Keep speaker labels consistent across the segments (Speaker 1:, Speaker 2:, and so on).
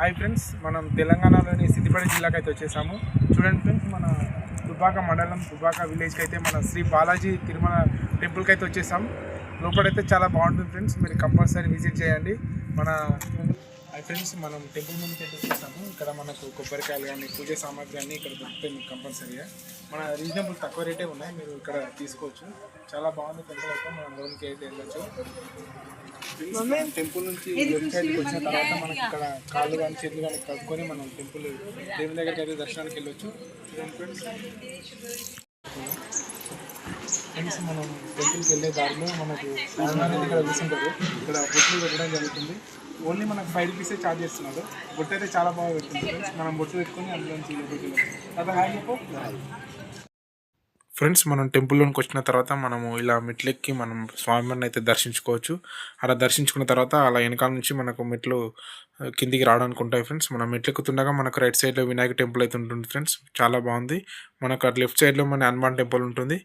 Speaker 1: Hi friends, మనం తెలంగాణలోని సిద్దిపేట జిల్లాకి అయితే వచ్చేసాము. చూడండి ఫ్రెండ్స్, మన దుబ్బాక మండలం దుబ్బాక విలేజ్కి అయితే మన శ్రీ బాలాజీ తిరుమల టెంపుల్కి అయితే వచ్చేసాం. లోపలైతే చాలా బాగుంటుంది ఫ్రెండ్స్, మీరు కంపల్సరీ విజిట్ చేయండి. మన హాయ్ ఫ్రెండ్స్, మనం టెంపుల్ ముందుకు అయితే వచ్చేసాము. ఇక్కడ మనకు కొబ్బరికాయలు కానీ పూజ సామాగ్రి అన్నీ ఇక్కడ దొరుకుతాయి మీకు కంపల్సరీగా. మన రీజనబుల్ తక్కువ రేటే ఉన్నాయి, మీరు ఇక్కడ తీసుకోవచ్చు. చాలా బాగుంది టెంపుల్ అయితే. మనం లోన్కి అయితే వెళ్ళొచ్చు. టెంపుల్ నుంచి వెబ్సైట్కి వచ్చిన తర్వాత మనకి ఇక్కడ కాళ్ళు కానీ చేతులు కానీ కలుపుకొని మనం టెంపుల్ దేవుని దగ్గరికి అయితే దర్శనానికి వెళ్ళొచ్చు. ఫ్రెండ్స్, మనం టెంపుల్కి వెళ్ళే దారిలో మనకు స్వామివారి ఇక్కడ కూర్చుంటారు. ఇక్కడ బొట్లు పెట్టడం జరుగుతుంది. ఓన్లీ మనకు 5 రూపీసే ఛార్జ్ చేస్తున్నారు. బొట్టు అయితే చాలా బాగా పెడుతుంది ఫ్రెండ్స్. మనం బొట్టు పెట్టుకొని అందులోంచి లోపలికి హాయ్ చెప్పు. ఫ్రెండ్స్, మనం టెంపుల్లోకి వచ్చిన తర్వాత మనము ఇలా మెట్లెక్కి మనం స్వామివారిని అయితే దర్శించుకోవచ్చు. అలా దర్శించుకున్న తర్వాత అలా వెనకాల నుంచి మనకు మెట్లు కిందికి రావడానికి ఉంటాయి ఫ్రెండ్స్. మనం మెట్లు ఎక్కుతుండగా మనకు రైట్ సైడ్లో వినాయక టెంపుల్ అయితే ఉంటుంది ఫ్రెండ్స్. చాలా బాగుంది. మనకు అటు లెఫ్ట్ సైడ్లో మన హనుమాన్ టెంపుల్ ఉంటుంది.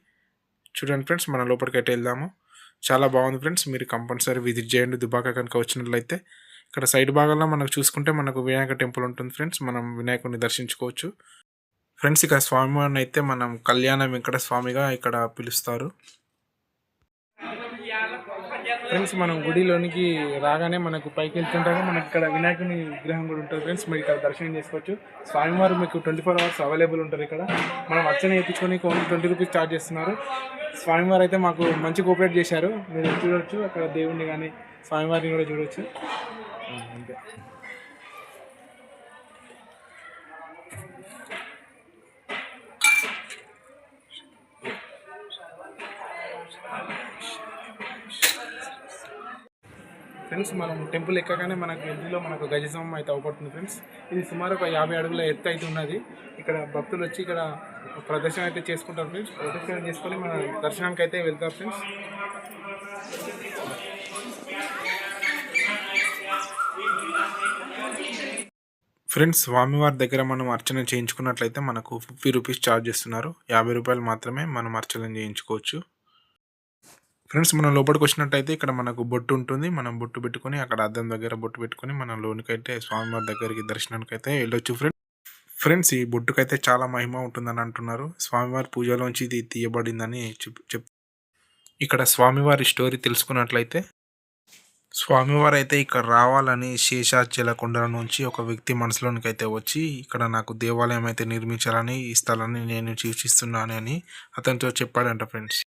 Speaker 1: చూడండి ఫ్రెండ్స్, మనం లోపలికి అయితే వెళ్దాము. చాలా బాగుంది ఫ్రెండ్స్, మీరు కంపల్సరీ విజిట్ చేయండి దుబ్బాక కనుక వచ్చినట్లయితే. ఇక్కడ సైడ్ భాగంలో మనకు చూసుకుంటే మనకు వినాయక టెంపుల్ ఉంటుంది ఫ్రెండ్స్. మనం వినాయకుడిని దర్శించుకోవచ్చు. ఫ్రెండ్స్, ఇక్కడ స్వామివారిని అయితే మనం కళ్యాణ వెంకట స్వామిగా ఇక్కడ పిలుస్తారు. ఫ్రెండ్స్, మనం గుడిలోనికి రాగానే మనకు పైకి వెళ్తుంటాగా మనకి ఇక్కడ వినాయకుని విగ్రహం కూడా ఉంటుంది ఫ్రెండ్స్. మీరు ఇక్కడ దర్శనం చేసుకోవచ్చు. స్వామివారు మీకు 24 hours అవైలబుల్ ఉంటారు ఇక్కడ. మనం అర్చన చేయించుకొని ఓన్లీ 20 రూపీస్ ఛార్జ్ చేస్తున్నారు. స్వామివారు అయితే మాకు మంచి కోఆపరేట్ చేశారు. మీరు చూడవచ్చు, అక్కడ దేవుడిని కానీ స్వామివారిని కూడా చూడవచ్చు. అంతే. ఫ్రెండ్స్, మనం టెంపుల్ ఎక్కగానే మనకు ఎంట్రీలో మనకు గజస్తంభం అయితే అవపడుతుంది ఫ్రెండ్స్. ఇది సుమారు ఒక 50 అడుగుల ఎత్తు అయితే ఉన్నది. ఇక్కడ భక్తులు వచ్చి ఇక్కడ ప్రదర్శన అయితే చేసుకుంటారు ఫ్రెండ్స్. ప్రదర్శన చేసుకొని మన దర్శనానికి అయితే వెళ్తారు ఫ్రెండ్స్. ఫ్రెండ్స్, స్వామివారి దగ్గర మనం అర్చన చేయించుకున్నట్లయితే మనకు 50 రూపీస్ ఛార్జ్ చేస్తున్నారు. 50 రూపాయలు మాత్రమే మనం అర్చన చేయించుకోవచ్చు. ఫ్రెండ్స్, మనం లోపలికి వచ్చినట్టయితే ఇక్కడ మనకు బొట్టు ఉంటుంది. మనం బొట్టు పెట్టుకొని అక్కడ అద్దం దగ్గర బొట్టు పెట్టుకొని మనం లోనికైతే స్వామివారి దగ్గరికి దర్శనానికి అయితే వెళ్ళొచ్చు ఫ్రెండ్స్. ఈ బొట్టుకైతే చాలా మహిమ ఉంటుందని అంటున్నారు. స్వామివారి పూజలోంచి ఇది తీయబడిందని ఇక్కడ స్వామివారి స్టోరీ తెలుసుకున్నట్లయితే, స్వామివారు అయితే ఇక్కడ రావాలని శేషాచల కొండల నుంచి ఒక వ్యక్తి మనసులోనికి అయితే వచ్చి ఇక్కడ నాకు దేవాలయం అయితే నిర్మించాలని, ఈ స్థలాన్ని నేను సూచిస్తున్నాను అని అతనితో చెప్పాడంట ఫ్రెండ్స్.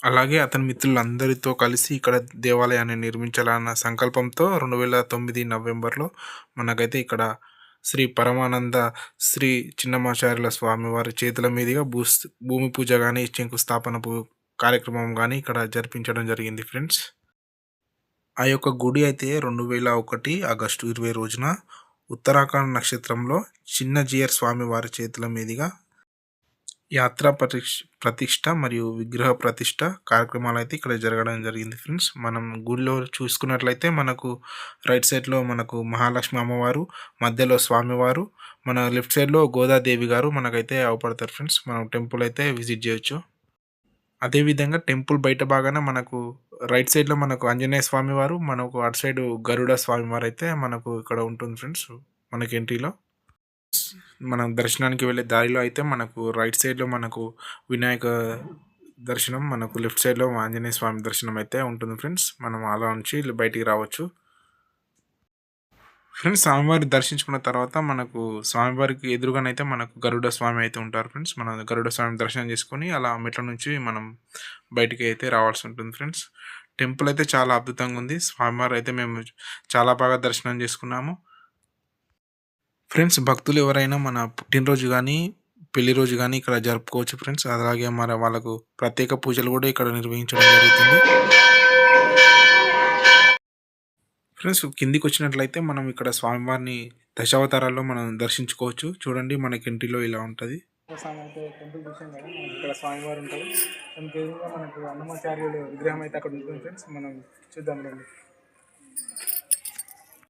Speaker 1: అలాగే అతని మిత్రులందరితో కలిసి ఇక్కడ దేవాలయాన్ని నిర్మించాలన్న సంకల్పంతో 2009 నవంబర్లో మనకైతే ఇక్కడ శ్రీ పరమానంద శ్రీ చిన్నమాచార్యుల స్వామివారి చేతుల మీదుగా భూమి పూజ కానీ శంకుస్థాపన కార్యక్రమం కానీ ఇక్కడ జరిపించడం జరిగింది ఫ్రెండ్స్. ఆ యొక్క గుడి అయితే 2001 ఆగస్టు 20 రోజున ఉత్తరాఖండ్ నక్షత్రంలో చిన్న జియర్ స్వామి వారి చేతుల మీదుగా యాత్ర ప్రతిష్ట మరియు విగ్రహ ప్రతిష్ట కార్యక్రమాలు అయితే ఇక్కడ జరగడం జరిగింది ఫ్రెండ్స్. మనం గుడిలో చూసుకున్నట్లయితే మనకు రైట్ సైడ్లో మనకు మహాలక్ష్మి అమ్మవారు, మధ్యలో స్వామివారు, మన లెఫ్ట్ సైడ్లో గోదాదేవి గారు మనకైతే అవపడతారు ఫ్రెండ్స్. మనం టెంపుల్ అయితే విజిట్ చేయొచ్చు. అదేవిధంగా టెంపుల్ బయట బాగానే మనకు రైట్ సైడ్లో మనకు ఆంజనేయ స్వామి వారు, మనకు అటు సైడ్ గరుడ స్వామి వారు అయితే మనకు ఇక్కడ ఉంటుంది ఫ్రెండ్స్. మనకి ఎంట్రీలో మనం దర్శనానికి వెళ్ళే దారిలో అయితే మనకు రైట్ సైడ్లో మనకు వినాయక దర్శనం, మనకు లెఫ్ట్ సైడ్లో ఆంజనేయ స్వామి దర్శనం అయితే ఉంటుంది ఫ్రెండ్స్. మనం అలా నుంచి బయటికి రావచ్చు ఫ్రెండ్స్. స్వామివారి దర్శించుకున్న తర్వాత మనకు స్వామివారికి ఎదురుగానైతే మనకు గరుడ స్వామి అయితే ఉంటారు ఫ్రెండ్స్. మనం గరుడ స్వామి దర్శనం చేసుకొని అలా మెట్ల నుంచి మనం బయటికి అయితే రావాల్సి ఉంటుంది ఫ్రెండ్స్. టెంపుల్ అయితే చాలా అద్భుతంగా ఉంది. స్వామివారు అయితే మేము చాలా బాగా దర్శనం చేసుకున్నాము ఫ్రెండ్స్. భక్తులు ఎవరైనా మన పుట్టినరోజు కానీ పెళ్లి రోజు కానీ ఇక్కడ జరుపుకోవచ్చు ఫ్రెండ్స్. అలాగే మరి వాళ్ళకు ప్రత్యేక పూజలు కూడా ఇక్కడ నిర్వహించడం జరుగుతుంది ఫ్రెండ్స్. కిందికి వచ్చినట్లయితే మనం ఇక్కడ స్వామివారిని దశావతారాల్లో మనం దర్శించుకోవచ్చు. చూడండి, మనకి ఇంటిలో ఇలా ఉంటుంది. టెంపుల్ చూసాం కదా, ఇక్కడ స్వామివారు ఉంటారు. మనకు అన్నమాచార్యులు విగ్రహం అయితే అక్కడ ఉంటుంది ఫ్రెండ్స్. మనం చూద్దాం రండి.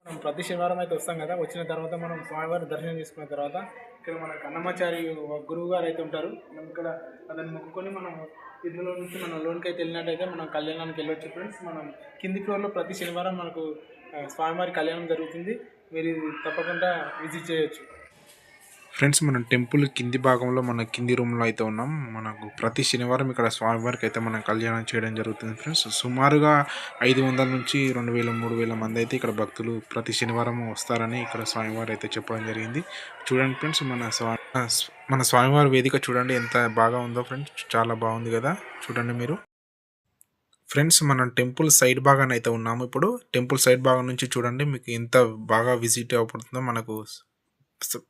Speaker 1: మనం ప్రతి శనివారం అయితే వస్తాం కదా, వచ్చిన తర్వాత మనం స్వామివారిని దర్శనం చేసుకున్న తర్వాత ఇక్కడ మనకు అన్నమాచార్య గురువు గారు అయితే ఉంటారు. మనం ఇక్కడ అతన్ని మొక్కుకొని మనం ఇందులో నుంచి మనం లోన్కి అయితే వెళ్ళినట్టయితే మనం కళ్యాణానికి వెళ్ళొచ్చు ఫ్రెండ్స్. మనం కింది ఫ్లోర్లో ప్రతి శనివారం మనకు
Speaker 2: స్వామివారి కళ్యాణం జరుగుతుంది. మీరు తప్పకుండా విజిట్ చేయొచ్చు.
Speaker 1: ఫ్రెండ్స్ మనం టెంపుల్ కింది భాగంలో మన కింది రూమ్లో అయితే ఉన్నాం. మనకు ప్రతి శనివారం ఇక్కడ స్వామివారికి అయితే మనం కళ్యాణం చేయడం జరుగుతుంది ఫ్రెండ్స్. సుమారుగా 500 నుంచి 2000 3000 మంది అయితే ఇక్కడ భక్తులు ప్రతి శనివారం వస్తారని ఇక్కడ స్వామివారు అయితే చెప్పడం జరిగింది. చూడండి ఫ్రెండ్స్ మన స్వామివారి వేదిక చూడండి ఎంత బాగా ఉందో ఫ్రెండ్స్. చాలా బాగుంది కదా, చూడండి మీరు. ఫ్రెండ్స్ మనం టెంపుల్ సైడ్ భాగాన అయితే ఉన్నాము. ఇప్పుడు టెంపుల్ సైడ్ భాగం నుంచి చూడండి మీకు ఎంత బాగా విజిట్ అవుతుందో. మనకు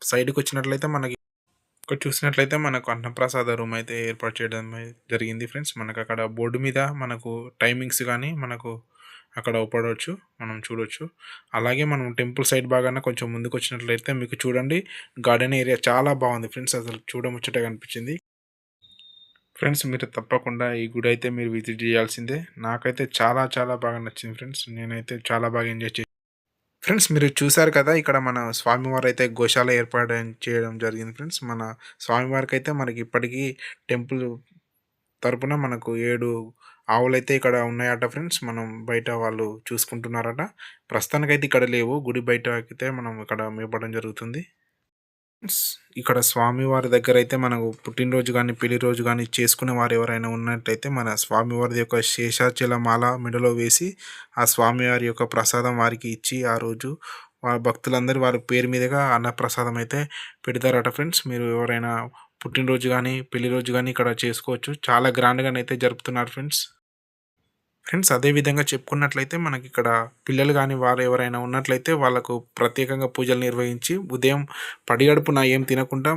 Speaker 1: సైడ్కి వచ్చినట్లయితే మనకి ఇక్కడ చూసినట్లయితే మనకు అన్నప్రసాద రూమ్ అయితే ఏర్పాటు చేయడం జరిగింది ఫ్రెండ్స్. మనకు అక్కడ బోర్డు మీద మనకు టైమింగ్స్ కానీ మనకు అక్కడ ఉపడవచ్చు, మనం చూడవచ్చు. అలాగే మనం టెంపుల్ సైడ్ బాగానే కొంచెం ముందుకు వచ్చినట్లయితే మీకు చూడండి గార్డెన్ ఏరియా చాలా బాగుంది ఫ్రెండ్స్. అసలు చూడముచ్చటగా అనిపించింది ఫ్రెండ్స్. మీరు తప్పకుండా ఈ గుడి అయితే మీరు విజిట్ చేయాల్సిందే. నాకైతే చాలా చాలా బాగా నచ్చింది ఫ్రెండ్స్. నేనైతే చాలా బాగా ఎంజాయ్ చేశాను ఫ్రెండ్స్. మీరు చూసారు కదా, ఇక్కడ మన స్వామివారు అయితే గోశాల ఏర్పాటు చేయడం జరిగింది ఫ్రెండ్స్. మన స్వామివారికి అయితే మనకి ఇప్పటికీ టెంపుల్ తరపున మనకు 7 ఆవులైతే ఇక్కడ ఉన్నాయట ఫ్రెండ్స్. మనం బయట వాళ్ళు చూసుకుంటున్నారట. ప్రస్తుతానికైతే ఇక్కడ లేవు, గుడి బయట అయితే మనం ఇక్కడ మేపడం జరుగుతుంది. ఇక్కడ స్వామివారి దగ్గర అయితే మనకు పుట్టినరోజు కానీ పెళ్లి రోజు కానీ చేసుకునే వారు ఎవరైనా ఉన్నట్లయితే మన స్వామివారి యొక్క శేషాచల మాల మెడలో వేసి ఆ స్వామివారి యొక్క ప్రసాదం వారికి ఇచ్చి ఆ రోజు భక్తులందరూ వారి పేరు మీదుగా అన్నప్రసాదం అయితే పెడతారట ఫ్రెండ్స్. మీరు ఎవరైనా పుట్టినరోజు కానీ పెళ్లి రోజు కానీ ఇక్కడ చేసుకోవచ్చు. చాలా గ్రాండ్గానైతే జరుపుతున్నారు ఫ్రెండ్స్. అదేవిధంగా చెప్పుకున్నట్లయితే మనకి ఇక్కడ పిల్లలు కానీ వారు ఎవరైనా ఉన్నట్లయితే వాళ్ళకు ప్రత్యేకంగా పూజలు నిర్వహించి ఉదయం పడిగడుపున ఏం తినకుండా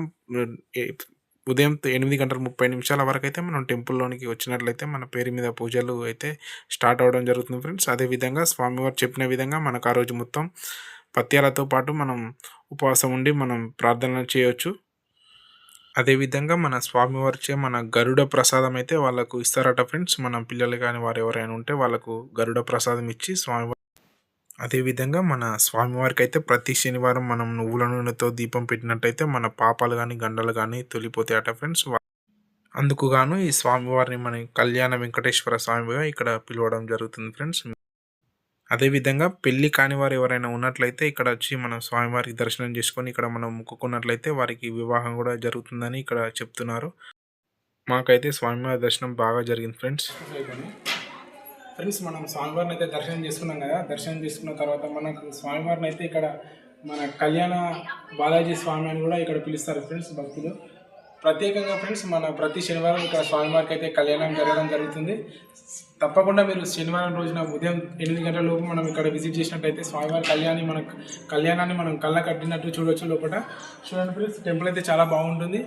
Speaker 1: ఉదయం 8:30 వరకు అయితే మనం టెంపుల్లోనికి వచ్చినట్లయితే మన పేరు మీద పూజలు అయితే స్టార్ట్ అవ్వడం జరుగుతుంది ఫ్రెండ్స్. అదేవిధంగా స్వామివారు చెప్పిన విధంగా మనకు ఆ రోజు మొత్తం పత్యాలతో పాటు మనం ఉపవాసం ఉండి మనం ప్రార్థనలు చేయవచ్చు. అదేవిధంగా మన స్వామివారిచే మన గరుడ ప్రసాదం అయితే వాళ్ళకు ఇస్తారట ఫ్రెండ్స్. మన పిల్లలు కానీ వారు ఎవరైనా ఉంటే వాళ్ళకు గరుడ ప్రసాదం ఇచ్చి స్వామివారి అదేవిధంగా మన స్వామివారికి అయితే ప్రతి శనివారం మనం నువ్వుల నూనెతో దీపం పెట్టినట్టయితే మన పాపాలు కానీ గండలు కానీ తొలిపోతాయట ఫ్రెండ్స్. అందుకు గాను ఈ స్వామివారిని మన కళ్యాణ వెంకటేశ్వర స్వామిగా ఇక్కడ పిలవడం జరుగుతుంది ఫ్రెండ్స్. అదేవిధంగా పెళ్ళి కాని వారు ఎవరైనా ఉన్నట్లయితే ఇక్కడ వచ్చి మనం స్వామివారికి దర్శనం చేసుకొని ఇక్కడ మనం మొక్కుకున్నట్లయితే వారికి వివాహం కూడా జరుగుతుందని ఇక్కడ చెప్తున్నారు. మాకైతే స్వామివారి దర్శనం బాగా జరిగింది ఫ్రెండ్స్.
Speaker 2: మనం స్వామివారిని అయితే దర్శనం చేసుకున్నాం కదా. దర్శనం చేసుకున్న తర్వాత మనకు స్వామివారిని అయితే ఇక్కడ మన కళ్యాణ బాలాజీ స్వామి అని కూడా ఇక్కడ పిలుస్తారు ఫ్రెండ్స్ భక్తులు. ప్రత్యేకంగా ఫ్రెండ్స్ మన ప్రతి శనివారం ఇక్కడ స్వామివారికి అయితే కళ్యాణం జరగడం జరుగుతుంది. తప్పకుండా మీరు శనివారం రోజున ఉదయం 8 గంటల లోపు మనం ఇక్కడ విజిట్ చేసినట్టయితే స్వామివారి కళ్యాణాన్ని మనం కళ్ళ కట్టినట్టు చూడవచ్చు. లోపల చూడండి ఫ్రెండ్స్, టెంపుల్ అయితే చాలా బాగుంటుంది.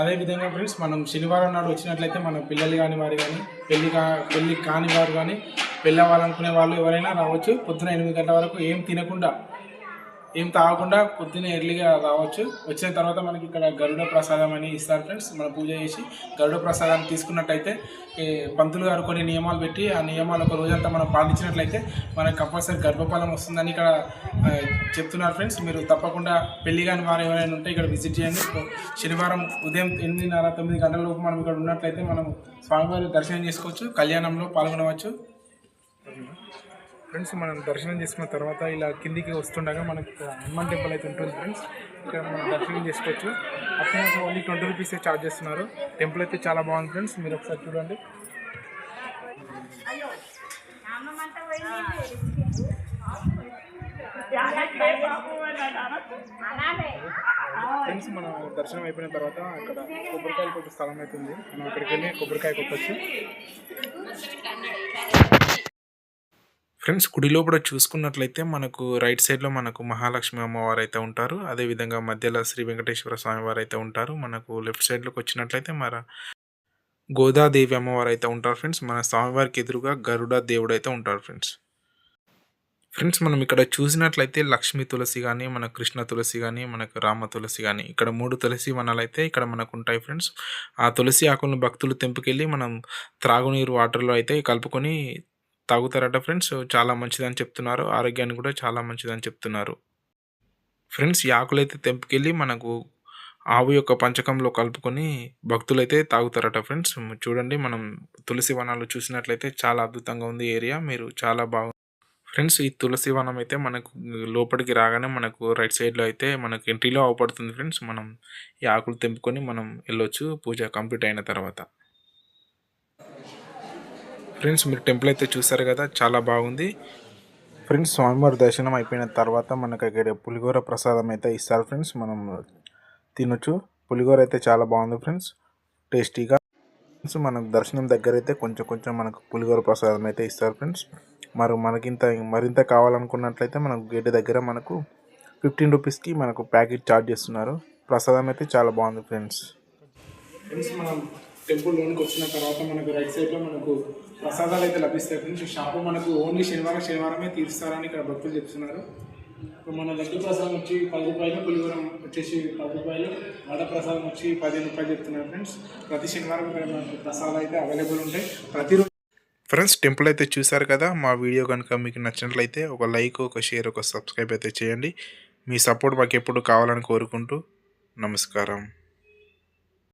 Speaker 2: అదేవిధంగా ఫ్రెండ్స్ మనం శనివారం నాడు వచ్చినట్లయితే మన పిల్లలు కాని వారు కానీ పెళ్ళి కాని వారు కానీ పెళ్ళి అవ్వాలనుకునే వాళ్ళు ఎవరైనా రావచ్చు. పొద్దున 8 గంటల వరకు ఏం తినకుండా ఏం తాగకుండా పొద్దున్నే ఎర్లీగా రావచ్చు. వచ్చిన తర్వాత మనకి ఇక్కడ గరుడ ప్రసాదం అని ఇస్తారు ఫ్రెండ్స్. మనం పూజ చేసి గరుడ ప్రసాదాన్ని తీసుకున్నట్టయితే పంతులు గారు కొన్ని నియమాలు పెట్టి ఆ నియమాలు ఒక రోజంతా మనం పాటించినట్లయితే మనకు కంపల్సరీ గర్భఫలం వస్తుందని ఇక్కడ చెప్తున్నారు ఫ్రెండ్స్. మీరు తప్పకుండా పెళ్లి కాని వారు ఎవరైనా ఉంటే ఇక్కడ విజిట్ చేయండి. శనివారం ఉదయం 8:30 9 గంటల లోపు మనం ఇక్కడ ఉన్నట్లయితే మనం స్వామివారి దర్శనం చేసుకోవచ్చు, కళ్యాణంలో పాల్గొనవచ్చు ఫ్రెండ్స్. మనం దర్శనం చేసుకున్న తర్వాత ఇలా కిందికి వస్తుండగా మనకి హనుమాన్ టెంపుల్ అయితే ఉంటుంది ఫ్రెండ్స్. ఇక్కడ మనం దర్శనం చేసుకోవచ్చు. అక్కడ ఓన్లీ 20 రూపీసే ఛార్జ్ చేస్తున్నారు. టెంపుల్ అయితే చాలా బాగుంది ఫ్రెండ్స్, మీరు ఒకసారి చూడండి. ఫ్రెండ్స్ మన దర్శనం అయిపోయిన తర్వాత అక్కడ కొబ్బరికాయలు కొట్టే స్థలం అయితే ఉంది. మనం అక్కడికి వెళ్ళి కొబ్బరికాయ కొట్టచ్చు
Speaker 1: ఫ్రెండ్స్. గుడి లోపల చూసుకున్నట్లయితే మనకు రైట్ సైడ్లో మనకు మహాలక్ష్మి అమ్మవారు అయితే ఉంటారు. అదేవిధంగా మధ్యలో శ్రీ వెంకటేశ్వర స్వామి వారు అయితే ఉంటారు. మనకు లెఫ్ట్ సైడ్లోకి వచ్చినట్లయితే మన గోదాదేవి అమ్మవారు అయితే ఉంటారు ఫ్రెండ్స్. మన స్వామివారికి ఎదురుగా గరుడ దేవుడు అయితే ఉంటారు ఫ్రెండ్స్. మనం ఇక్కడ చూసినట్లయితే లక్ష్మీ తులసి కానీ మన కృష్ణ తులసి కానీ మనకు రామ తులసి కానీ ఇక్కడ 3 తులసి వనాలు అయితే ఇక్కడ మనకు ఉంటాయి ఫ్రెండ్స్. ఆ తులసి ఆకులను భక్తులు తెంపుకెళ్ళి మనం త్రాగునీరు వాటర్లో అయితే కలుపుకొని తాగుతారట ఫ్రెండ్స్. చాలా మంచిదని చెప్తున్నారు, ఆరోగ్యానికి కూడా చాలా మంచిదని చెప్తున్నారు ఫ్రెండ్స్. ఈ ఆకులైతే తెంపుకెళ్ళి మనకు ఆవు యొక్క పంచకంలో కలుపుకొని భక్తులైతే తాగుతారట ఫ్రెండ్స్. చూడండి మనం తులసి వనాలు చూసినట్లయితే చాలా అద్భుతంగా ఉంది ఏరియా. మీరు చాలా బాగుంది ఫ్రెండ్స్ ఈ తులసి వనం అయితే మనకు లోపలికి రాగానే మనకు రైట్ సైడ్లో అయితే మనకు ఎంట్రీలో అవపడుతుంది ఫ్రెండ్స్. మనం ఈ ఆకులు తెంపుకొని మనం వెళ్ళొచ్చు పూజ కంప్లీట్ అయిన తర్వాత. ఫ్రెండ్స్ మీరు టెంపుల్ అయితే చూసారు కదా, చాలా బాగుంది. ఫ్రెండ్స్ స్వామివారి దర్శనం అయిపోయిన తర్వాత మనకు ఇక్కడ పులిహోర ప్రసాదం అయితే ఇస్తారు ఫ్రెండ్స్, మనం తినొచ్చు. పులిహోర అయితే చాలా బాగుంది ఫ్రెండ్స్, టేస్టీగా. ఫ్రెండ్స్ మనకు దర్శనం దగ్గర అయితే కొంచెం కొంచెం మనకు పులిహోర ప్రసాదం అయితే ఇస్తారు ఫ్రెండ్స్. మరింత కావాలనుకున్నట్లయితే మనకు గేట్ దగ్గర మనకు 15 రూపీస్కి మనకు ప్యాకెట్ ఛార్జ్ చేస్తున్నారు. ప్రసాదం అయితే చాలా బాగుంది ఫ్రెండ్స్.
Speaker 2: మనం టెంపుల్ లోనికి వచ్చిన తర్వాత మనకు రైట్ సైడ్లో మనకు ప్రసాదాలు అయితే లభిస్తాయి ఫ్రెండ్స్. ఈ షాపు మనకు ఓన్లీ శనివారమే తీరుస్తారని ఇక్కడ భక్తులు చెప్తున్నారు. ఇప్పుడు మన లడ్డు ప్రసాదం వచ్చి 10 రూపాయలు, పులిహోరం వచ్చేసి 10 రూపాయలు, వడ ప్రసాదం వచ్చి 15 రూపాయలు చెప్తున్నారు ఫ్రెండ్స్. ప్రతి శనివారం ఇక్కడ మనకు ప్రసాదాలు అయితే అవైలబుల్ ఉంటాయి ప్రతిరోజు.
Speaker 1: ఫ్రెండ్స్ టెంపుల్ అయితే చూసారు కదా, మా వీడియో కనుక మీకు నచ్చినట్లయితే ఒక లైక్, ఒక షేర్, ఒక సబ్స్క్రైబ్ అయితే చేయండి. మీ సపోర్ట్ మాకు ఎప్పుడు కావాలని కోరుకుంటూ నమస్కారం.